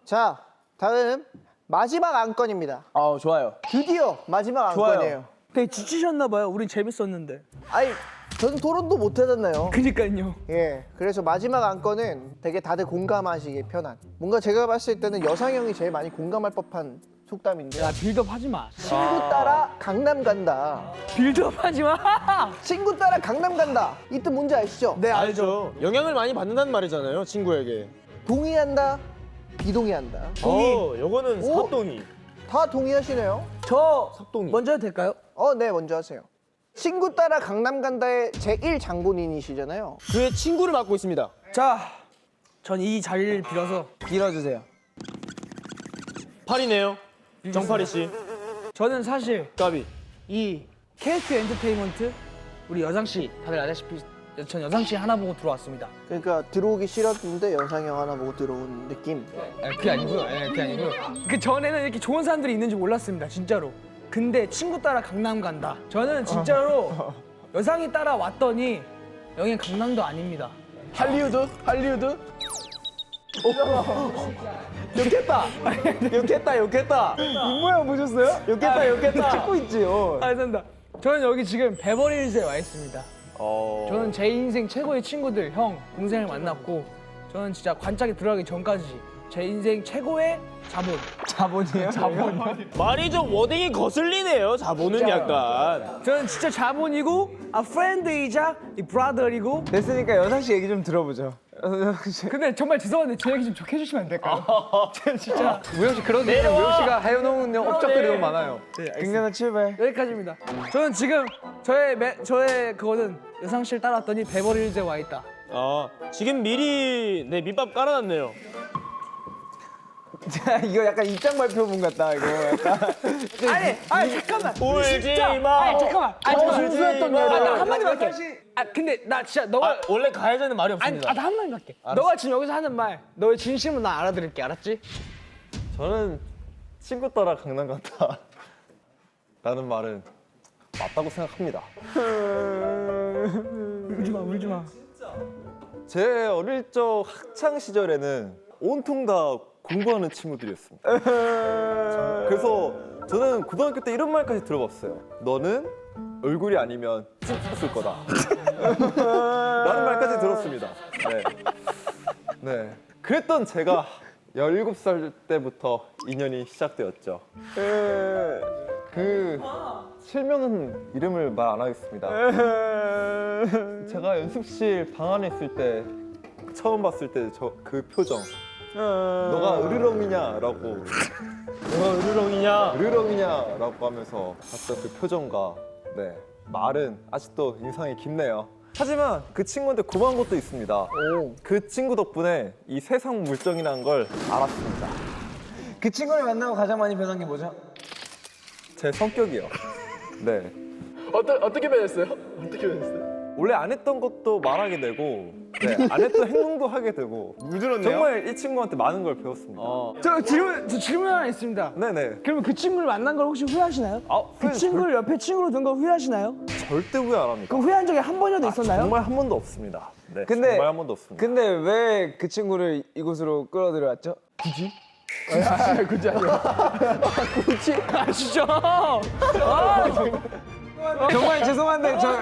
자, 다음 마지막 안건입니다. 좋아요. 드디어 마지막 좋아요. 안건이에요. 되게 지치셨나봐요. 우린 재밌었는데. 아니, 저는 토론도 못 해봤나요? 그니까요. 예, 그래서 마지막 안건은 되게 다들 공감하시기 편한. 뭔가 제가 봤을 때는 여상형이 제일 많이 공감할 법한 속담인데. 야, 빌드업 하지 마. 친구 따라 강남 간다. 빌드업 하지 마. 친구 따라 강남 간다. 이 뜻 뭔지 아시죠? 네, 알죠. 영향을 많이 받는다는 말이잖아요, 친구에게. 동의한다, 비동의한다. 요거는 오. 사동이. 다 동의하시네요. 저 삭동이. 먼저 해도 될까요? 네, 먼저 하세요. 친구 따라 강남 간다의 제1 장본인이시잖아요. 그의 친구를 맡고 있습니다. 자, 전 이 자리를 빌어서 빌어주세요. 팔이네요. 정팔이 씨. 저는 사실 까비. 이 KT 엔터테인먼트 우리 여상 씨 다들 아시다시피 전 여상 씨 하나 보고 들어왔습니다. 그러니까 들어오기 싫었는데 여상형 하나 보고 들어온 느낌. 그게 아니고요. 그게 아니고요. 그 전에는 이렇게 좋은 사람들이 있는지 몰랐습니다. 진짜로. 근데 친구 따라 강남 간다. 저는 진짜로 여상이 따라 왔더니 여긴 강남도 아닙니다. 할리우드? 할리우드? 욕했다. 욕했다. 욕했다. 입모양 보셨어요? 욕했다. 욕했다. 찍고 있지요. 알겠습니다. 저는 여기 지금 베버리힐즈에 와 있습니다. 저는 제 인생 최고의 친구들, 형, 동생을 만났고 저는 진짜 관짝에 들어가기 전까지 제 인생 최고의 자본. 자본이에요? 자본이요? 말이 좀 워딩이 거슬리네요. 자본은 약간. 저는 진짜 자본이고 프렌드이자 이 브라더이고. 됐으니까 여상 씨 얘기 좀 들어보죠. 근데 정말 죄송한데 제 얘기 좀 좋게 해주시면 안 될까요? 진짜 우영 씨 그런 얘기는 우영 씨가 해놓은 업적들이 너무 많아요. 굉장한 출발. 여기까지입니다. 저는 지금 저의 그거는 여상 씨를 따라왔더니 베버리힐즈에 와 있다. 지금 미리 밑밥 깔아놨네요. 이거 약간 입장 발표문 같다 이거. 약간. 아니 잠깐만. 울지 마. 아니 잠깐만. 순수했던 나 한마디만 할게. 근데 나 진짜 너가 원래 가야 되는 말이 아니 없습니다. 나 한마디만 할게. 너가 지금 여기서 하는 말 너의 진심은 나 알아들을게. 알았지? 저는 친구 따라 강남 갔다 라는 말은 맞다고 생각합니다. 울지 마. 제 어릴 적 학창 시절에는 온통 다 공부하는 친구들이었습니다. 그래서 저는 고등학교 때 이런 말까지 들어봤어요. 너는 얼굴이 아니면 찐었을 거다. 라는 말까지 들었습니다. 네. 그랬던 제가 17살 때부터 인연이 시작되었죠. 그 실명은 이름을 말 안 하겠습니다. 제가 연습실 방 안에 있을 때 처음 봤을 때 그 표정. 너가 으르렁이냐라고. 너가 으르렁이냐? 으르렁이냐라고 하면서 봤던 그 표정과 말은 아직도 인상이 깊네요. 하지만 그 친구한테 고마운 것도 있습니다. 그 친구 덕분에 이 세상 물정이라는 걸 알았습니다. 그 친구를 만나고 가장 많이 변한 게 뭐죠? 제 성격이요. 네. 어떻게 변했어요? 어떻게 변했어요? 원래 안 했던 것도 말하게 되고, 안 했던 행동도 하게 되고. 물들었네요. 정말 이 친구한테 많은 걸 배웠습니다. 저 질문 하나 있습니다. 네네. 그러면 그 친구를 만난 걸 혹시 후회하시나요? 그 친구를 옆에 친구로 둔 걸 후회하시나요? 절대 후회 안 합니다. 그럼 후회한 적이 한 번이라도 있었나요? 정말 한 번도 없습니다. 네, 근데- 정말 한 번도 없습니다. 근데 왜 그 친구를 이곳으로 끌어들여왔죠? 아 진짜? 정말 죄송한데 저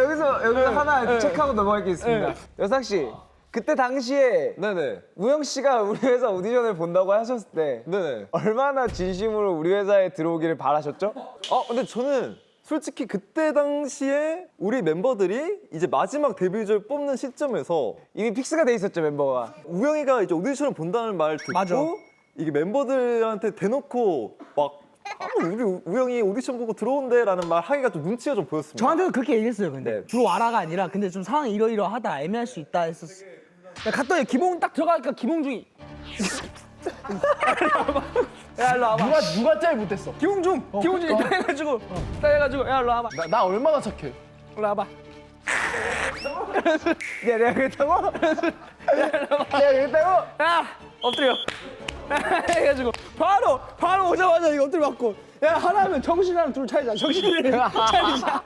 여기서 하나 체크하고 넘어갈 게 있습니다. 여상 씨, 그때 당시에 네네. 우영 씨가 우리 회사 오디션을 본다고 하셨을 때 네네. 얼마나 진심으로 우리 회사에 들어오기를 바라셨죠? 근데 저는 솔직히 그때 당시에 우리 멤버들이 이제 마지막 데뷔를 뽑는 시점에서 이미 픽스가 돼 있었죠, 멤버가. 우영이가 이제 오디션을 본다는 말 듣고 맞아. 이게 멤버들한테 대놓고 막 우리 우영이 오디션 보고 들어온대라는 말 하기가 좀 눈치가 좀 보였습니다. 저한테도 그렇게 얘기했어요. 근데 네. 들어와라가 아니라 근데 좀 상황이 이러이러하다 애매할 수 있다 했었어. 갔더니 기봉 딱 들어가니까 기봉중이 야 일로 와봐. 누가 제일 못했어? 기봉중이 딱 해가지고 야 일로 와봐. 나 얼마나 착해? 일로 와봐. 야, 내가 그랬다고? 야 엎드려. 해가지고 바로 오자마자 이거 엎드려 맞고 야 하나면 정신이랑 둘 차이자. 정신을 차이자.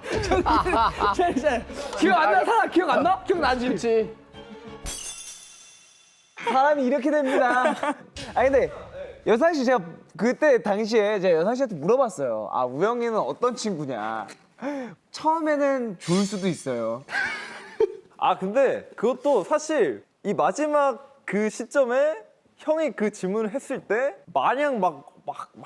차이자. 기억 안 나? 사람 기억 안 나? 기억 나지? 그렇지. 사람이 이렇게 됩니다. 아 근데 여상 씨 제가 그때 당시에 제가 여상 씨한테 물어봤어요. 아 우영이는 어떤 친구냐. 처음에는 좋을 수도 있어요. 아 근데 그것도 사실 이 마지막 그 시점에 형이 그 질문을 했을 때 마냥 막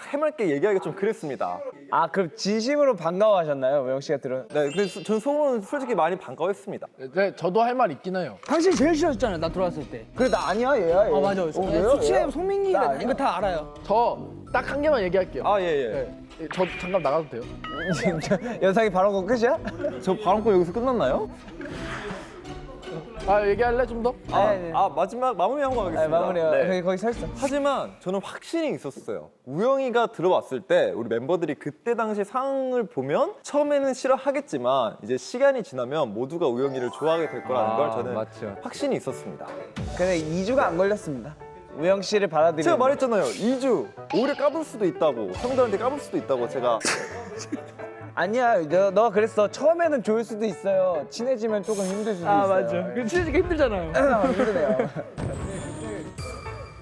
해맑게 얘기하기가 좀 그랬습니다. 아 그럼 진심으로 반가워하셨나요, 우영 씨가 들은? 네, 그래서 전 속으로는 솔직히 많이 반가워했습니다. 네, 저도 할 말 있긴 해요. 당신 제일 싫어했잖아요. 나 들어왔을 때. 그래 나 아니야 얘야. 얘. 아 맞아. 왜요? 수치에 얘야? 송민기가 나 아니야. 이거 다 알아요. 저 딱 한 개만 얘기할게요. 아 예예. 네. 저 잠깐 나가도 돼요? 진짜 여상이 발언 끝이야? 저 발언권 여기서 끝났나요? 아 얘기할래 좀 더? 마지막 마무리하고 가겠습니다. 아, 마무리요. 네. 거기 서 있어. 하지만 저는 확신이 있었어요. 우영이가 들어왔을 때 우리 멤버들이 그때 당시 상황을 보면 처음에는 싫어하겠지만 이제 시간이 지나면 모두가 우영이를 좋아하게 될 거라는 걸 저는 맞죠. 확신이 있었습니다. 근데 2주가 안 걸렸습니다. 우영 씨를 받아들이는. 제가 말했잖아요. 2주 오래 까불 수도 있다고 형들한테 까불 수도 있다고 제가 아니야, 너가 그랬어. 처음에는 좋을 수도 있어요. 친해지면 조금 힘들 수도 아 있어요. 맞아. 그 친해지기 힘들잖아요. 힘드네요.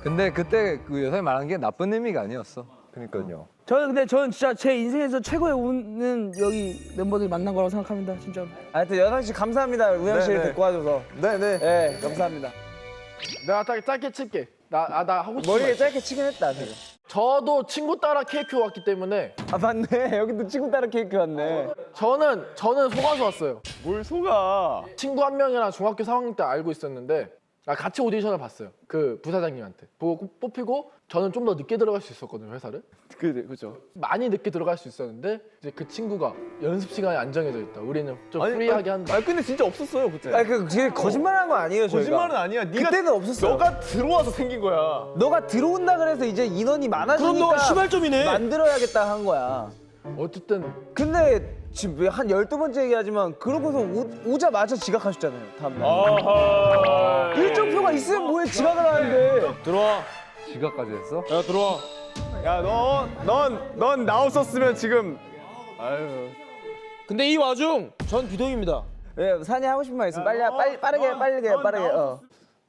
근데 그때 그 여성이 말한 게 나쁜 의미가 아니었어. 그러니까요. 저는 진짜 제 인생에서 최고의 운은 여기 멤버들이 만난 거라고 생각합니다. 진짜로. 하여튼 여상 씨 감사합니다. 우영 씨를 네네. 데리고 와줘서. 네네. 네, 감사합니다. 내가 짧게 칠게. 나 하고 싶은 머리에 말. 짧게 치긴 했다. 되게. 저도 친구 따라 KQ 왔기 때문에 아 맞네. 여기도 친구 따라 케이크 왔네. 저는 속아서 왔어요. 뭘 속아? 친구 한 명이랑 중학교 3학년 때 알고 있었는데 같이 오디션을 봤어요. 그 부사장님한테 보고 뽑히고 저는 좀 더 늦게 들어갈 수 있었거든요 회사를. 그죠. 많이 늦게 들어갈 수 있었는데 이제 그 친구가 연습 시간이 안 정해져 있다. 우리는 좀 프리하게 한다. 근데 진짜 없었어요 그때. 아 그게 거짓말한 거 아니에요, 저희가. 거짓말은 아니야. 네가 그때는 없었어. 너가 들어와서 생긴 거야. 너가 들어온다 그래서 이제 인원이 많아지니까 그럼 너가 시발점이네. 만들어야겠다 한 거야. 어쨌든 근데 지금 한 12번째 얘기하지만 그러고서 오자마자 지각하셨잖아요, 다음날. 아하. 일정표가 있으면 뭐해 지각을 하는데. 들어와. 지각까지 했어? 야 들어와. 야 넌 나 없었으면 지금. 아유. 근데 이 와중 전 비동입니다. 왜 산이 하고 싶은 말 있으면 빠르게.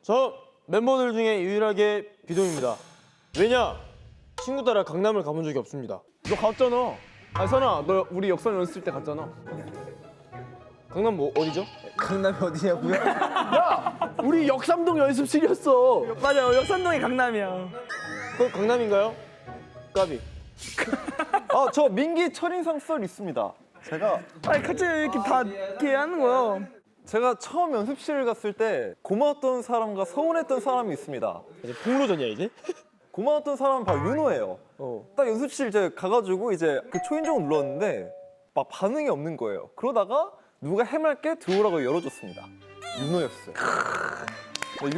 저 멤버들 중에 유일하게 비동입니다. 왜냐? 친구 따라 강남을 가본 적이 없습니다. 너 갔잖아. 아 선아, 너 우리 역선 연습 때 갔잖아. 강남 뭐 어디죠? 강남이 어디냐고요? 우리 역삼동 연습실이었어. 맞아요. 역산동이 강남이야. 그 강남인가요? 까비. 아 저 민기 첫인상 썰 있습니다. 아니 갑자기 왜 이렇게 다 이렇게 하는 거야? 제가 처음 연습실 갔을 때 고마웠던 사람과 서운했던 사람이 있습니다. 폭로전이야 이제? 고마웠던 사람은 바로 윤호예요. 딱 연습실 이제 가가지고 이제 그 초인종을 눌렀는데 막 반응이 없는 거예요. 그러다가 누가 해맑게 들어오라고 열어줬습니다. 윤호였어요.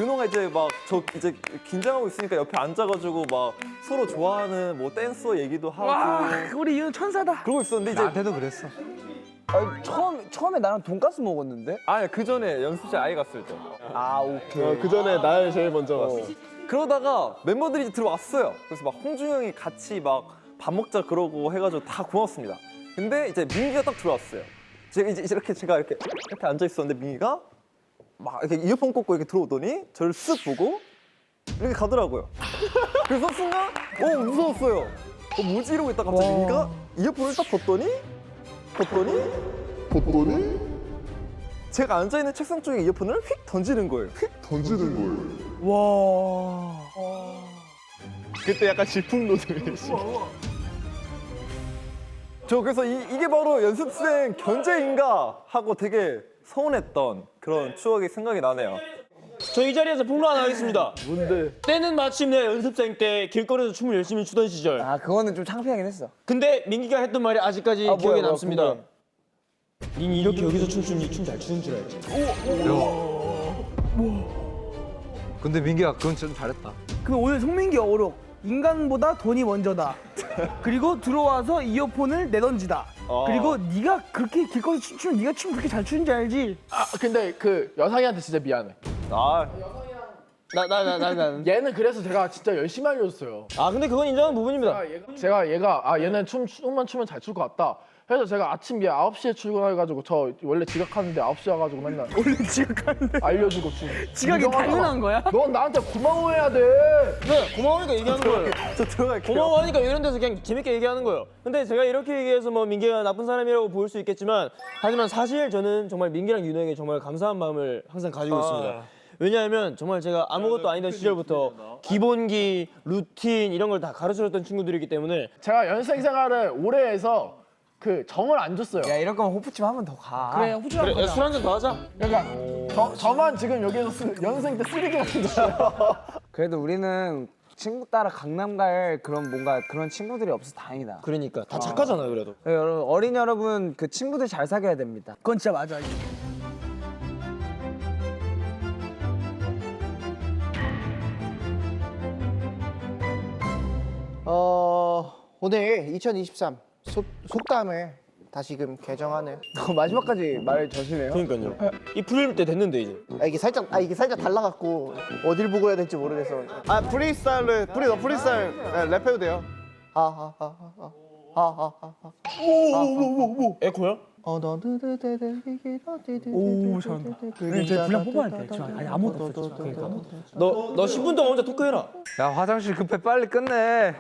윤호가 이제 막 저 이제 긴장하고 있으니까 옆에 앉아가지고 막 서로 좋아하는 뭐 댄서 얘기도 하고 와, 우리 윤 천사다. 그러고 있었는데 이제 나한테도 그랬어. 아니, 처음에 나랑 돈가스 먹었는데? 아니 그 전에 연습실 아예 갔을 때. 아 오케이. 그 전에 날 제일 먼저 갔어. 그러다가 멤버들이 이제 들어왔어요. 그래서 막 홍준이 형이 같이 막 밥 먹자 그러고 해가지고 다 고맙습니다. 근데 이제 민기가 딱 들어왔어요. 제가 이제 이렇게 제가 이렇게 앉아 있었는데 민기가 막 이렇게 이어폰 꽂고 이렇게 들어오더니 저를 쓱 보고 이렇게 가더라고요. 그래서 순간 무서웠어요. 뭐지 이러고 있다가 갑자기 민기가 이어폰을 딱 벗더니 제가 앉아 있는 책상 쪽에 이어폰을 휙 던지는 거예요. 와. 그때 약간 질풍노도의 저 그래서 이게 바로 연습생 견제인가 하고 되게 서운했던 그런 추억이 생각이 나네요. 저 이 자리에서 폭로 하나 하겠습니다. 뭔데? 때는 마침 내 연습생 때 길거리에서 춤을 열심히 추던 시절. 아 그거는 좀 창피하긴 했어. 근데 민기가 했던 말이 아직까지 아, 기억에 뭐야, 남습니다. 궁금해. 닌 이렇게 여기서 춤추니 춤 잘 추는 줄 알지. 근데 민기가 그건 좀 잘했다. 그럼 오늘 송민기 어록 인간보다 돈이 먼저다. 그리고 들어와서 이어폰을 내던지다. 그리고 네가 그렇게 길거리 춤추면 네가 춤 그렇게 잘 추는 줄 알지? 아 근데 그 여상이한테 진짜 미안해. 아 나. 얘는 그래서 제가 진짜 열심히 알려줬어요. 아 근데 그건 인정하는 부분입니다. 제가 얘가 얘는 춤만 추면 잘 출 것 같다. 그래서 제가 아침 얘 9시에 출근해가지고 저 원래 지각하는데 9시에 와가지고 맨날 원래 지각하는데 알려주고 춤. 지각이 인정하다가 당연한 거야? 넌 나한테 고마워해야 돼. 네, 고마우니까 얘기하는 거예요. 저 들어갈게요. 고마워하니까 이런 데서 그냥 재밌게 얘기하는 거예요. 근데 제가 이렇게 얘기해서 뭐 민기가 나쁜 사람이라고 보일 수 있겠지만 하지만 사실 저는 정말 민기랑 윤호에게 정말 감사한 마음을 항상 가지고 있습니다. 왜냐하면 정말 제가 아무것도 아니던 시절부터 기본기, 루틴 이런 걸 다 가르쳐줬던 친구들이기 때문에 제가 연습생 생활을 오래 해서 그 정을 안 줬어요. 야 이럴 거면 호프집 한 번 더 가. 그래 후추랑 그래, 가자. 술 한 잔 더 하자. 그러니까 저만 지금 여기서 연습생 때 쓰레기 만들어요. 그래도 우리는 친구 따라 강남 갈 그런 뭔가 그런 친구들이 없어서 다행이다. 그러니까 다 착하잖아요 그래도. 네, 여러분 어린 여러분 그 친구들 잘 사귀어야 됩니다. 그건 진짜 맞아. 오늘 2023 속담을 다시금 개정하는 마지막까지 말을 저시네요. 그러니까요. 이 풀릴 때 됐는데 이제. 이게 살짝 달라갖고 어딜 보고 해야 될지 모르겠어. 프리스타일 랩해도 돼요. 에코야? 오 잘한다. 제 분량 뽑아야 돼. 지금 아니 아무것도 없어. 그러니까. 너 10분 동안 혼자 토크해라. 야 화장실 급해 빨리 끝내.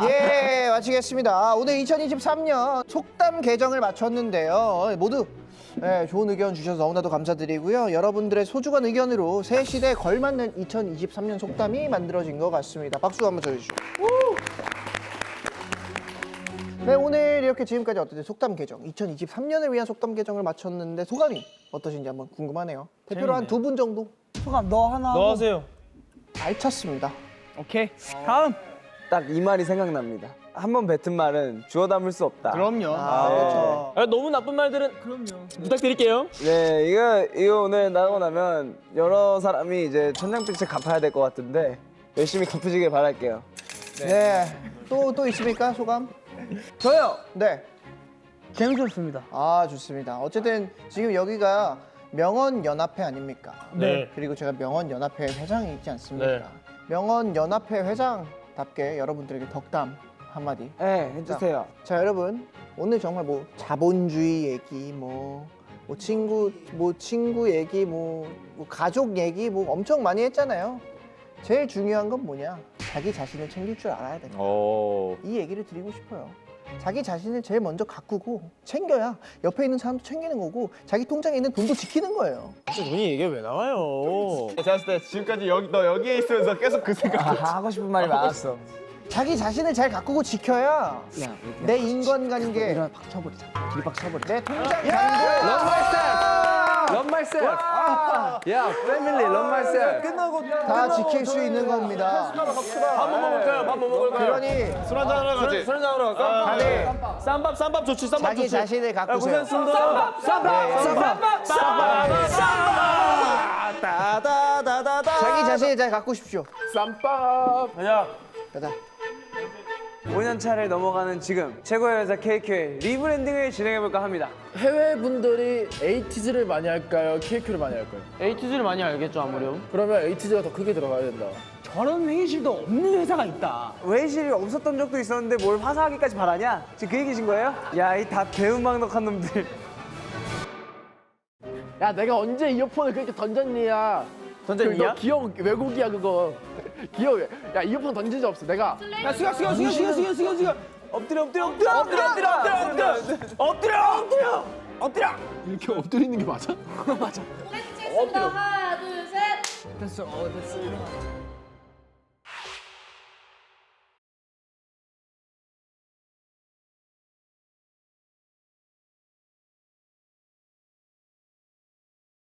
예, 마치겠습니다. 오늘 2023년 속담 개정을 마쳤는데요. 모두 좋은 의견 주셔서 너무나도 감사드리고요. 여러분들의 소중한 의견으로 새 시대에 걸맞는 2023년 속담이 만들어진 것 같습니다. 박수 한번 쳐주시죠. 네, 오늘 이렇게 지금까지 어떻게 속담 개정, 2023년을 위한 속담 개정을 마쳤는데 소감이 어떠신지 한번 궁금하네요. 대표로 한 2분 정도 소감 너 하나. 너 하세요. 알찼습니다. 오케이. 다음. 딱 이 말이 생각납니다. 한 번 뱉은 말은 주워 담을 수 없다. 그럼요. 그렇죠. 아, 너무 나쁜 말들은 부탁드릴게요. 네, 이거 오늘 나가고 나면 여러 사람이 이제 천냥빚을 갚아야 될 것 같은데 열심히 갚으시길 바랄게요. 네. 또 있습니까, 소감? 저요. 네. 재밌었습니다. 아, 좋습니다. 어쨌든 지금 여기가 명언연합회 아닙니까? 네. 그리고 제가 명언연합회 회장이 있지 않습니까? 네. 명언연합회 회장답게 여러분들에게 덕담 한마디. 네, 해주세요. 자, 여러분 오늘 정말 뭐 자본주의 얘기, 뭐 친구 얘기, 뭐 가족 얘기 뭐 엄청 많이 했잖아요. 제일 중요한 건 뭐냐? 자기 자신을 챙길 줄 알아야 돼. 이 얘기를 드리고 싶어요. 자기 자신을 제일 먼저 가꾸고 챙겨야 옆에 있는 사람도 챙기는 거고 자기 통장에 있는 돈도 지키는 거예요. 진짜 돈이 이게 왜 나와요? 제가 봤을 때 지금까지 너 여기에 있으면서 계속 그 생각. 하고 싶은 말이 많았어. 자기 자신을 잘 가꾸고 지켜야 내 인간관계, 이런 박 쳐버리자. 둘이 박 쳐버리자. 내 통장 잔고 Love myself. 야 패밀리 love myself. 다 지킬 수 있는 겁니다. 밥 뭐 먹을까요? 밥 뭐 먹을까요? 그러니 술 한잔 하러 가지. 술 한잔 하러 갈까? 다들 쌈밥 좋지. 쌈밥 자기 좋지. 자신을 가꾸세요. 자기 자신을 잘 가꾸십시오. 쌈밥. 가자. 가자. 5년 차를 넘어가는 지금 최고의 여자 KQ의 리브랜딩을 진행해볼까 합니다. 해외 분들이 에이티즈를 많이 할까요? KQ를 많이 할까요? 에이티즈를 많이 알겠죠 아무렴. 그러면 에이티즈가 더 크게 들어가야 된다. 저런 회의실도 없는 회사가 있다. 회의실이 없었던 적도 있었는데 뭘 화사하기까지 바라냐? 지금 그 얘기신 거예요? 야, 이 다 배은망덕한 놈들. 야 내가 언제 이어폰을 그렇게 던졌니야? 던졌니야? 너 기억 왜곡이야 그거. 기억. 야 이어폰 던진 적 없어. 내가 야 수경. 엎드려. 이렇게 엎드리는 게 맞아? 하나, 둘, 셋. 됐어. 됐어.